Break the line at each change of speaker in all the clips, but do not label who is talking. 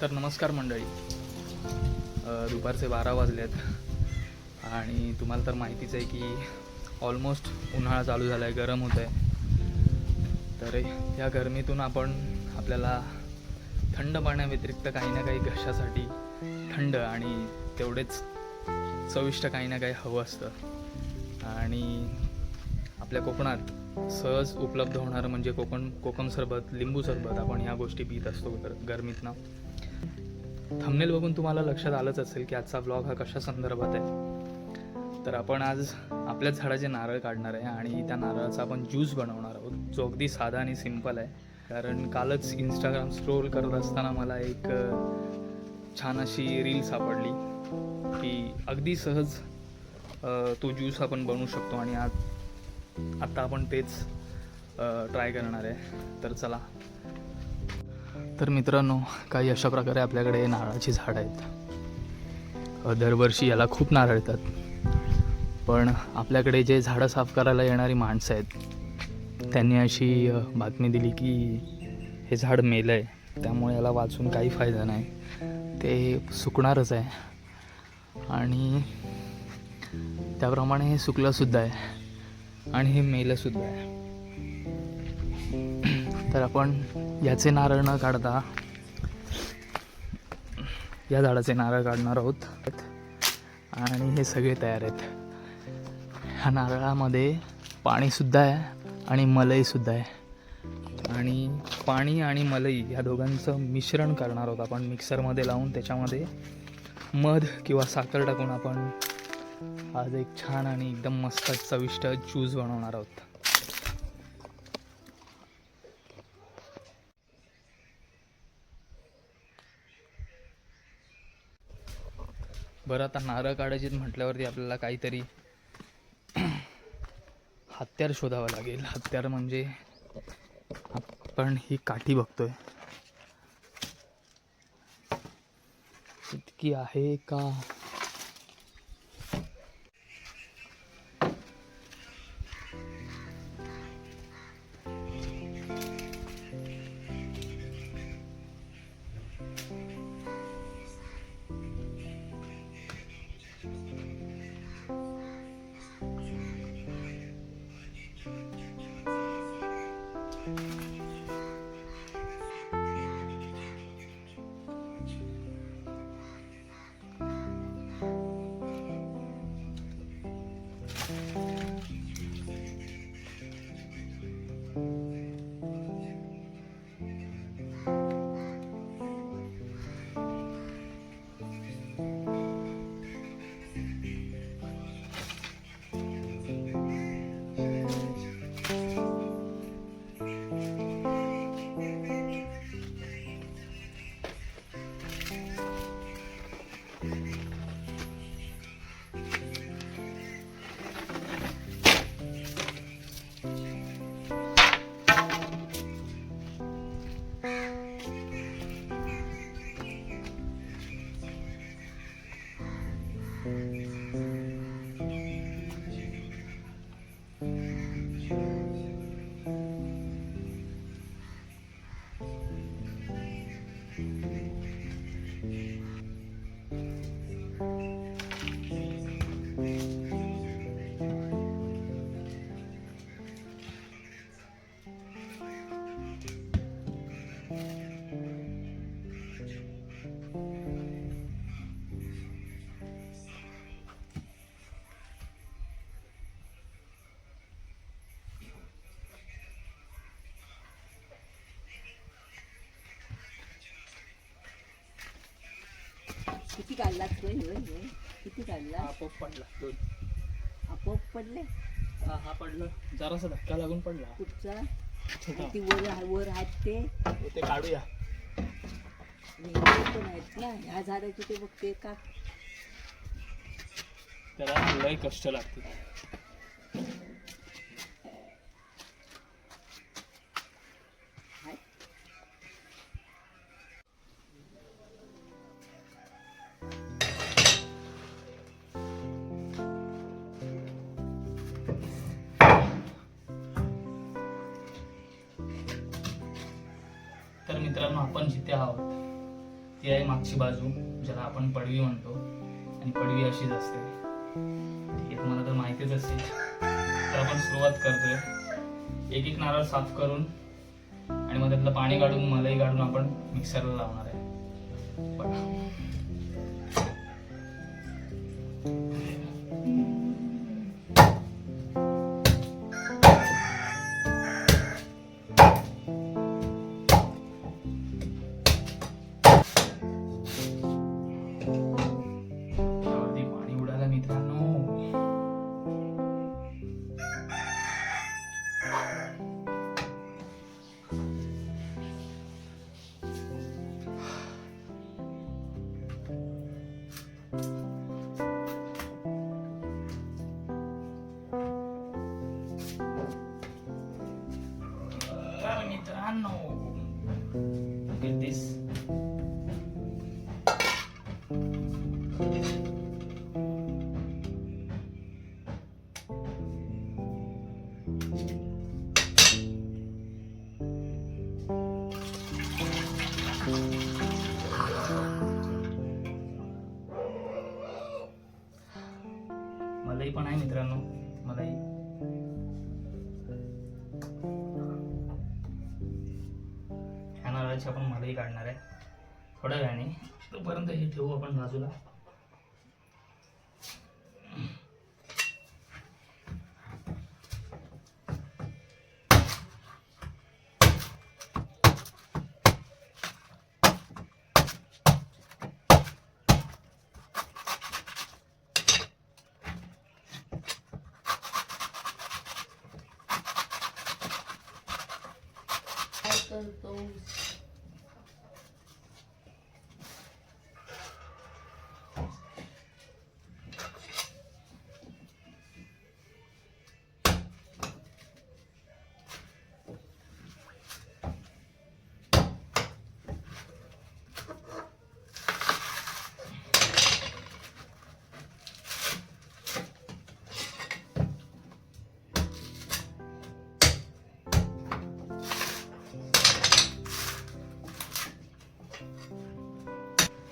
तर नमस्कार मंडळी. दुपारचे 12 वाजलेत आणि तुम्हाला तर माहितीच आहे की ऑलमोस्ट उन्हाळा चालू झाला आहे, गरम होतं आहे. तर या गरमीतून आपल्याला थंड पाण्याव्यतिरिक्त काही ना काही घशासाठी थंड आणि तेवढेच चविष्ट काही ना काही हवं असतं. आणि आपल्या कोकणात सहज उपलब्ध होणारं म्हणजे कोकम सरबत, लिंबू सरबत. आपण ह्या गोष्टी पीत असतो गरमीतनं. थंबनेल बघून तुम्हाला लक्षात आलंच असेल की आजचा ब्लॉग हा कशा संदर्भात आहे. तर आपण आज आपल्याच झाडाचे नारळ काढणार आहे आणि त्या नारळाचा आपण ज्यूस बनवणार आहोत, जो अगदी साधा आणि सिंपल आहे. कारण कालच इंस्टाग्राम स्क्रोल करत असताना मला एक छान अशी रील सापडली की अगदी सहज तो ज्यूस आपण बनवू शकतो आणि आता आपण तेच ट्राय करणार आहे. तर चला. तर मित्रांनो, काही अशा प्रकारे आपल्याकडे नारळाची झाडं आहेत. दरवर्षी याला खूप नारळ येतात, पण आपल्याकडे जे झाडं साफ करायला येणारी माणसं आहेत त्यांनी अशी बातमी दिली की हे झाड मेलं आहे, त्यामुळे याला वाचून काही फायदा नाही, ते सुकणारच आहे. आणि त्याप्रमाणे हे सुकलंसुद्धा आहे आणि हे मेलंसुद्धा आहे. तर आपण याचे नारळ न काढता या झाडाचे नारळ काढणार आहोत. आणि हे सगळे तयार आहेत. ह्या नारळामध्ये पाणीसुद्धा आहे आणि मलईसुद्धा आहे. आणि पाणी आणि मलई ह्या दोघांचं मिश्रण करणार आहोत आपण मिक्सरमध्ये लावून. त्याच्यामध्ये मध किंवा साखर टाकून आपण आज एक छान आणि एकदम मस्त चविष्ट ज्यूस बनवणार आहोत. बरं, आता नारळ काढायचे म्हटल्यावरती आपल्याला काहीतरी हत्यार शोधावं लागेल. हत्यार म्हणजे आपण ही काठी बघतोय, इतकी आहे का?
किती काढलात तो? किती काढला?
आपोआप पडला.
आपोआप पडले?
हा पडलं, जरासा धक्का लागून पडला.
कुठचा?
छोटा.
ती वर आहेत ते
काढूया.
पण आहेत ना ह्या झाडाचे, ते बघते का?
त्याला लय कष्ट लागते. तर मित्रांनो, आपण जिथे आहोत ती आहे मागची बाजू, ज्याला आपण पडवी म्हणतो, आणि पडवी अशीच असते. ठीक आहे, तुम्हाला तर माहितीच असेल. तर आपण सुरुवात करतोय. एक एक नारळ साफ करून आणि मग त्यातलं पाणी काढून मलाई काढून आपण मिक्सरला लावणार आहे. त्यावरती पाणी उडालं मित्रांनो. मित्रांनो, look at this. मलाई पण आहे मित्रांनो, मलाई. ह्या नारळाची आपण मलाई काढणार आहे थोड्या वेळाने. तोपर्यंत हे ठेवू आपण बाजूला.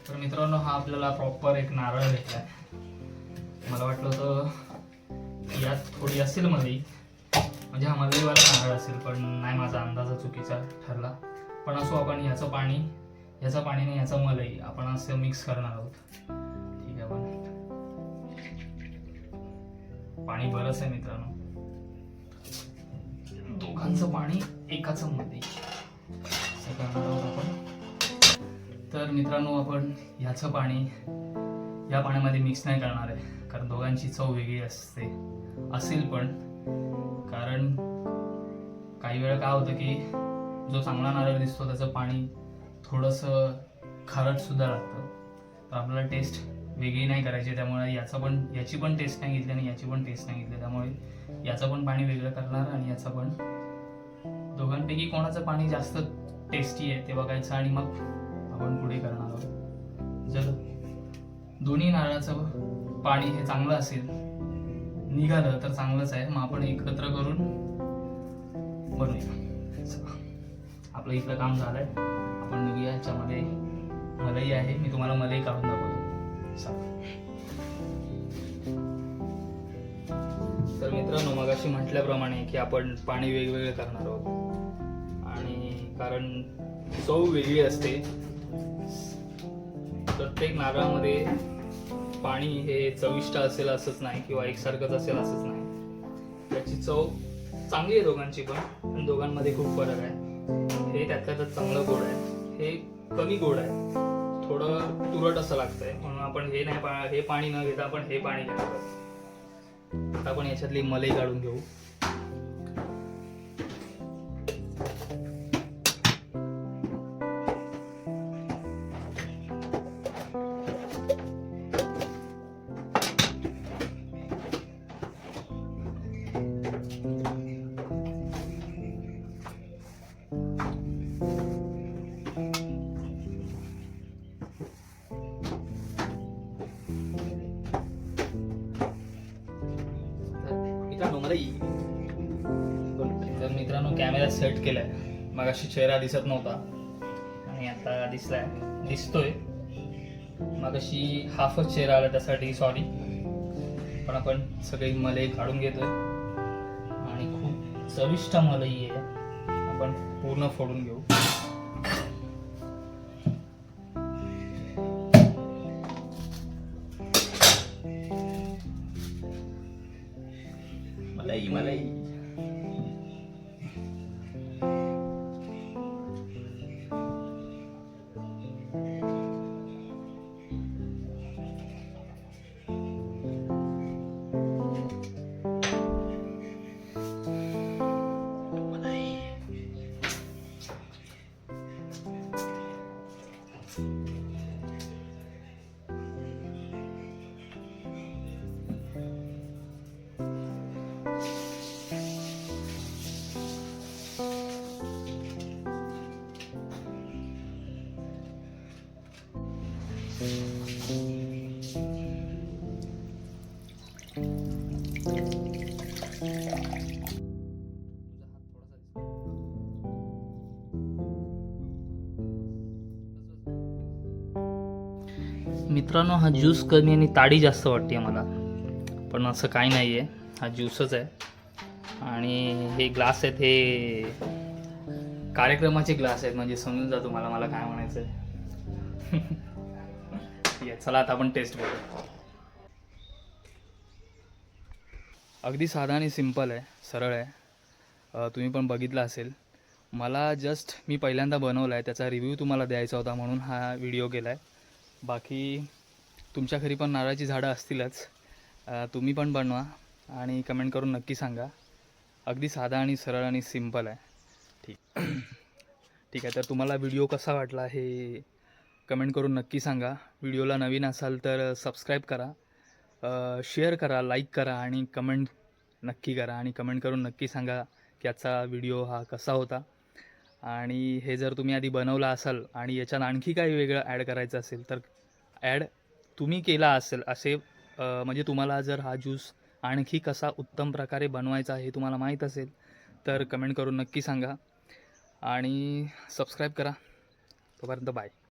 तर मित्रांनो, हा आपल्याला प्रॉपर एक नारळ भेटलाय. मला वाटलं होतं यात थोडी असेल मलाई, म्हणजे हा मलईवाला नारळ असेल, पण नाही, माझा अंदाज चुकीचा ठरला. पण असो, आपण याचं पाणी नाही, याचं मलाई आपण असं मिक्स करणार आहोत. ठीक आहे, आपण पाणी बरंच आहे मित्रांनो, दोघांचं पाणी एकाचं मलाई असं करणार आहोत आपण. तर मित्रांनो, आपण ह्याचं पाणी या पाण्यामध्ये मिक्स नाही करणार आहे, कारण दोघांची चव वेगळी असेल पण. कारण काही वेळा काय होतं की जो चांगला नारळ दिसतो त्याचं पाणी थोडंसं खारट सुद्धा लागतं. तर आपल्याला टेस्ट वेगळी नाही करायची, त्यामुळे याची पण टेस्ट नाही घेतली आणि याची पण टेस्ट नाही घेतली. त्यामुळे याचं पण पाणी वेगळं करणार आणि याचं पण. दोघांपैकी कोणाचं पाणी जास्त टेस्टी आहे ते बघायचं आणि मग आपण पुढे करणार आहोत. जर दोन्ही नारळाचं पाणी हे चांगलं असेल, निघालं तर चांगलंच आहे. मग आपण एकत्र करून बनवूया. आपलं इथलं काम झालंय, आपण निघूया. ह्याच्यामध्ये मलाई आहे, मी तुम्हाला मलाई काढून दाखवतो. तर मित्रांनो, मगाशी म्हटल्याप्रमाणे की आपण पाणी वेगवेगळे करणार आहोत, आणि कारण चव वेगळी असते. प्रत्येक नारळामध्ये पाणी हे चविष्ट असेल असंच नाही, किंवा एकसारखंच असेल असंच नाही. त्याची चव चांगली आहे दोघांची पण दोघांमध्ये खूप फरक आहे. हे त्यातल्या त्यात चांगलं गोड आहे, हे कमी गोड आहे, थोडं तुरट असं लागतंय. म्हणून आपण हे पाणी न घेता आपण हे पाणी घेणार आहोत. आता आपण याच्यातली मलाई काढून घेऊ. तर मित्रांनो, कॅमेरा सेट केलाय, मगाशी चेहरा दिसत नव्हता आणि आता दिसतोय मग अशी हाफच चेहरा आला त्यासाठी सॉरी, पण आपण सगळी मलई काढून घेतोय आणि खूप चविष्ट मलई आहे, आपण पूर्ण फोडून घेऊ. मलाई मलाई मित्रांनो, हा ज्यूस कमी आणि ताडी जास्त वाटते मला, पण असं काही नाही आहे, हा ज्यूसच आहे. आणि हे ग्लास आहेत, हे कार्यक्रमाचे ग्लास आहेत, म्हणजे समजून जा तुम्हाला मला काय म्हणायचं आहे. ठीक आहे, चला आता आपण टेस्ट करू. अगदी साधा आणि सिंपल आहे, सरळ आहे. तुम्ही पण बघितलं असेल. मला जस्ट मी पहिल्यांदा बनवला आहे, त्याचा रिव्ह्यू तुम्हाला द्यायचा होता म्हणून हा व्हिडिओ केला आहे. बाकी तुमच्या घरी पण नारळाची झाडं असतीलच, तुम्ही पण बनवा आणि कमेंट करून नक्की सांगा. अगदी साधा आणि सरळ आणि सिंपल आहे. ठीक आहे, तर तुम्हाला व्हिडिओ कसा वाटला हे कमेंट करून नक्की सांगा. व्हिडिओला नवीन असाल तर सबस्क्राईब करा, शेअर करा, लाईक करा आणि कमेंट नक्की करा. आणि कमेंट करून नक्की सांगा की आजचा व्हिडिओ हा कसा होता. आणि हे जर तुम्ही आधी बनवला असाल आणि याच्यात आणखी काही वेगळं ॲड करायचं असेल तर ॲड तुम्ही केला असेल असे, म्हणजे तुम्हाला जर हा ज्यूस आणखी कसा उत्तम प्रकारे बनवायचा हे तुम्हाला माहीत असेल तर कमेंट करून नक्की सांगा आणि सबस्क्राईब करा. तोपर्यंत बाय.